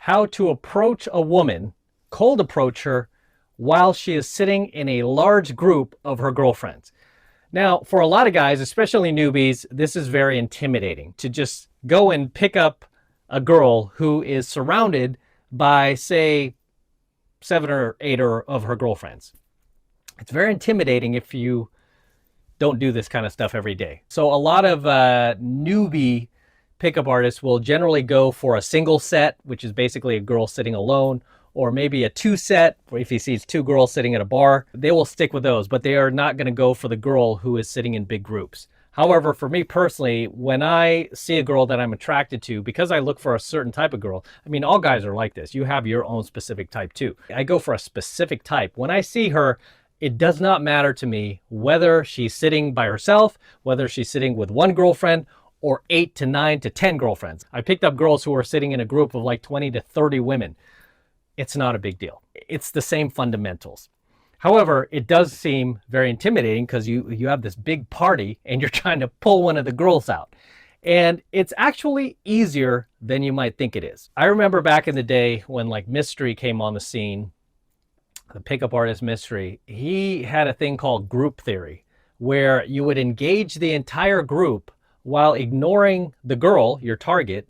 how to approach a woman, cold approach her, while she is sitting in a large group of her girlfriends. Now, for a lot of guys, especially newbies, this is very intimidating to just go and pick up a girl who is surrounded by, say, 7 or 8 of her girlfriends. It's very intimidating if you don't do this kind of stuff every day. So a lot of newbie pickup artists will generally go for a single set, which is basically a girl sitting alone, or maybe a 2 set, where if he sees 2 girls sitting at a bar, they will stick with those, but they are not going to go for the girl who is sitting in big groups. However, for me personally, when I see a girl that I'm attracted to, because I look for a certain type of girl, I mean, all guys are like this. You have your own specific type too. I go for a specific type. When I see her, it does not matter to me whether she's sitting by herself, whether she's sitting with 1 girlfriend, or 8 to 9 to 10 girlfriends. I picked up girls who are sitting in a group of like 20 to 30 women. It's not a big deal. It's the same fundamentals. However, it does seem very intimidating because you have this big party and you're trying to pull one of the girls out. And it's actually easier than you might think it is. I remember back in the day when like Mystery came on the scene, the pickup artist Mystery, he had a thing called group theory, where you would engage the entire group while ignoring the girl, your target,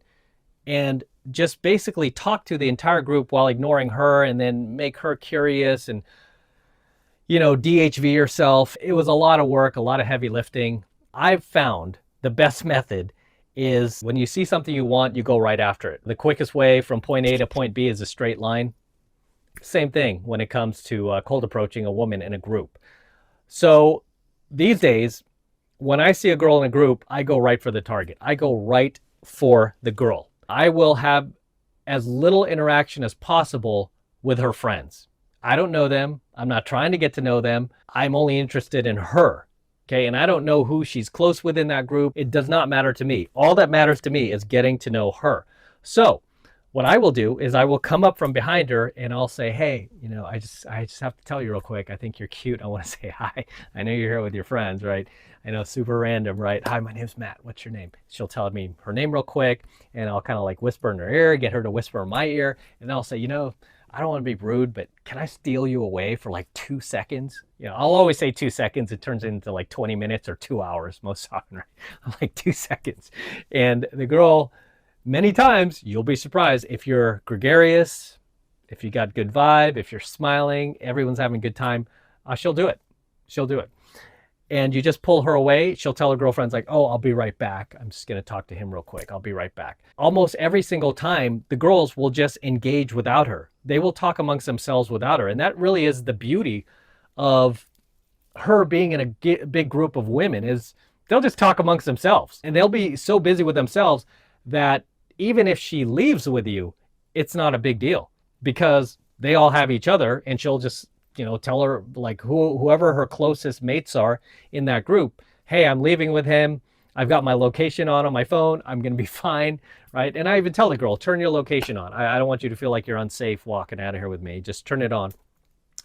and just basically talk to the entire group while ignoring her, and then make her curious and, you know, DHV yourself. It was a lot of work, a lot of heavy lifting. I've found the best method is when you see something you want, you go right after it. The quickest way from point A to point B is a straight line. Same thing when it comes to cold approaching a woman in a group. So these days, when I see a girl in a group, I go right for the target. I go right for the girl. I will have as little interaction as possible with her friends. I don't know them. I'm not trying to get to know them. I'm only interested in her. Okay, and I don't know who she's close with in that group. It does not matter to me. All that matters to me is getting to know her. So what I will do is I will come up from behind her and I'll say, hey, you know, I just have to tell you real quick. I think you're cute. I want to say hi. I know you're here with your friends, right? I know, super random, right? Hi, my name's Matt. What's your name? She'll tell me her name real quick, and I'll kind of like whisper in her ear, get her to whisper in my ear, and then I'll say, you know, I don't want to be rude, but can I steal you away for like 2 seconds? You know, I'll always say 2 seconds. It turns into like 20 minutes or 2 hours most often, right? I'm like 2 seconds. And the girl, many times, you'll be surprised if you're gregarious, if you got good vibe, if you're smiling, everyone's having a good time, she'll do it. She'll do it. And you just pull her away. She'll tell her girlfriends like, oh, I'll be right back. I'm just going to talk to him real quick. I'll be right back. Almost every single time, the girls will just engage without her. They will talk amongst themselves without her. And that really is the beauty of her being in a big group of women, is they'll just talk amongst themselves. And they'll be so busy with themselves that even if she leaves with you, it's not a big deal because they all have each other, and she'll just, you know, tell her like whoever her closest mates are in that group, hey, I'm leaving with him. I've got my location on my phone. I'm going to be fine, right? And I even tell the girl, turn your location on. I don't want you to feel like you're unsafe walking out of here with me. Just turn it on.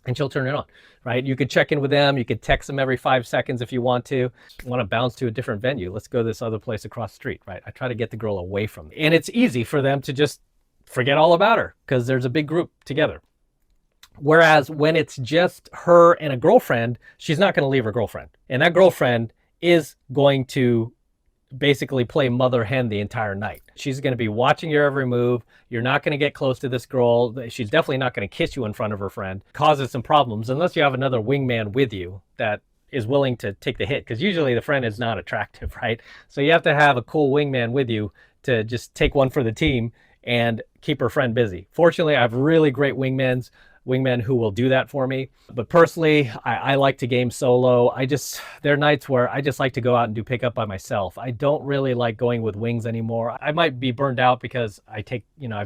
And she'll turn it on, right? You could check in with them. You could text them every 5 seconds if you want to. Want to bounce to a different venue. Let's go to this other place across the street, right? I try to get the girl away from me. And it's easy for them to just forget all about her because there's a big group together. Whereas when it's just her and a girlfriend, she's not going to leave her girlfriend. And that girlfriend is going to basically play mother hen the entire night. She's going to be watching your every move. You're not going to get close to this girl. She's definitely not going to kiss you in front of her friend. Causes some problems unless you have another wingman with you that is willing to take the hit, because usually the friend is not attractive, right? So you have to have a cool wingman with you to just take one for the team and keep her friend busy. Fortunately, I have really great wingmen who will do that for me. But personally, I like to game solo. There are nights where I just like to go out and do pickup by myself. I don't really like going with wings anymore. I might be burned out because I've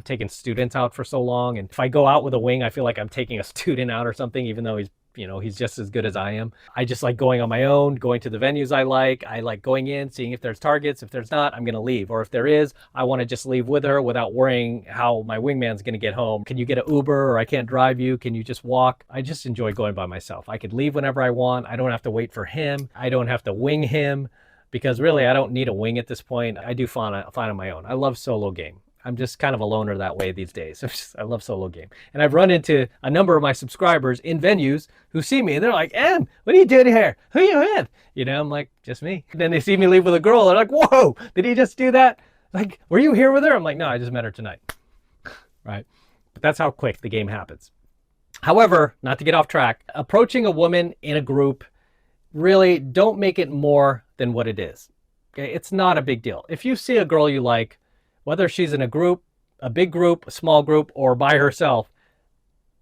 taken students out for so long. And if I go out with a wing, I feel like I'm taking a student out or something, even though he's just as good as I am. I just like going on my own, going to the venues I like. I like going in, seeing if there's targets. If there's not, I'm going to leave. Or if there is, I want to just leave with her without worrying how my wingman's going to get home. Can you get an Uber, or I can't drive you? Can you just walk? I just enjoy going by myself. I could leave whenever I want. I don't have to wait for him. I don't have to wing him, because really I don't need a wing at this point. I do fine on my own. I love solo game. I'm just kind of a loner that way these days. I love solo game. And I've run into a number of my subscribers in venues who see me and they're like, Em, what are you doing here? Who are you with? You know, I'm like, just me. And then they see me leave with a girl. They're like, whoa, did he just do that? Like, were you here with her? I'm like, no, I just met her tonight. Right? But that's how quick the game happens. However, not to get off track, approaching a woman in a group, really don't make it more than what it is. Okay? It's not a big deal. If you see a girl you like, whether she's in a group, a big group, a small group, or by herself,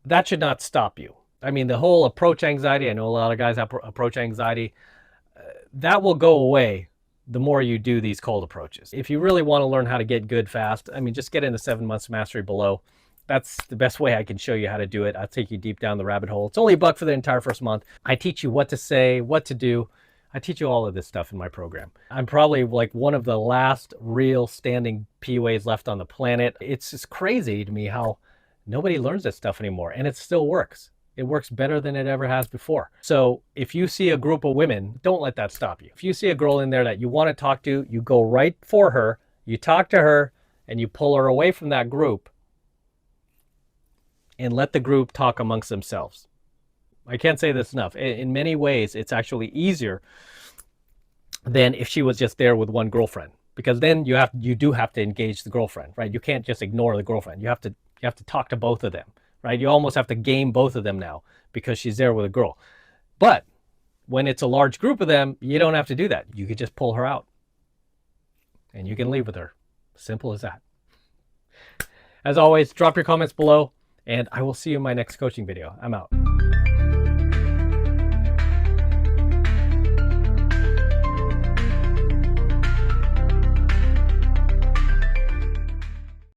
that should not stop you. I mean, the whole approach anxiety, I know a lot of guys have approach anxiety, that will go away the more you do these cold approaches. If you really want to learn how to get good fast, I mean, just get into 7 Months Mastery below. That's the best way I can show you how to do it. I'll take you deep down the rabbit hole. It's only $1 for the entire first month. I teach you what to say, what to do. I teach you all of this stuff in my program. I'm probably like one of the last real standing PUAs left on the planet. It's just crazy to me how nobody learns this stuff anymore, and it still works. It works better than it ever has before. So if you see a group of women, don't let that stop you. If you see a girl in there that you want to talk to, you go right for her, you talk to her, and you pull her away from that group and let the group talk amongst themselves. I can't say this enough. In many ways, it's actually easier than if she was just there with one girlfriend, because then you do have to engage the girlfriend, right? You can't just ignore the girlfriend. You have to talk to both of them, right? You almost have to game both of them now because she's there with a girl. But when it's a large group of them, you don't have to do that. You could just pull her out and you can leave with her. Simple as that. As always, drop your comments below and I will see you in my next coaching video. I'm out.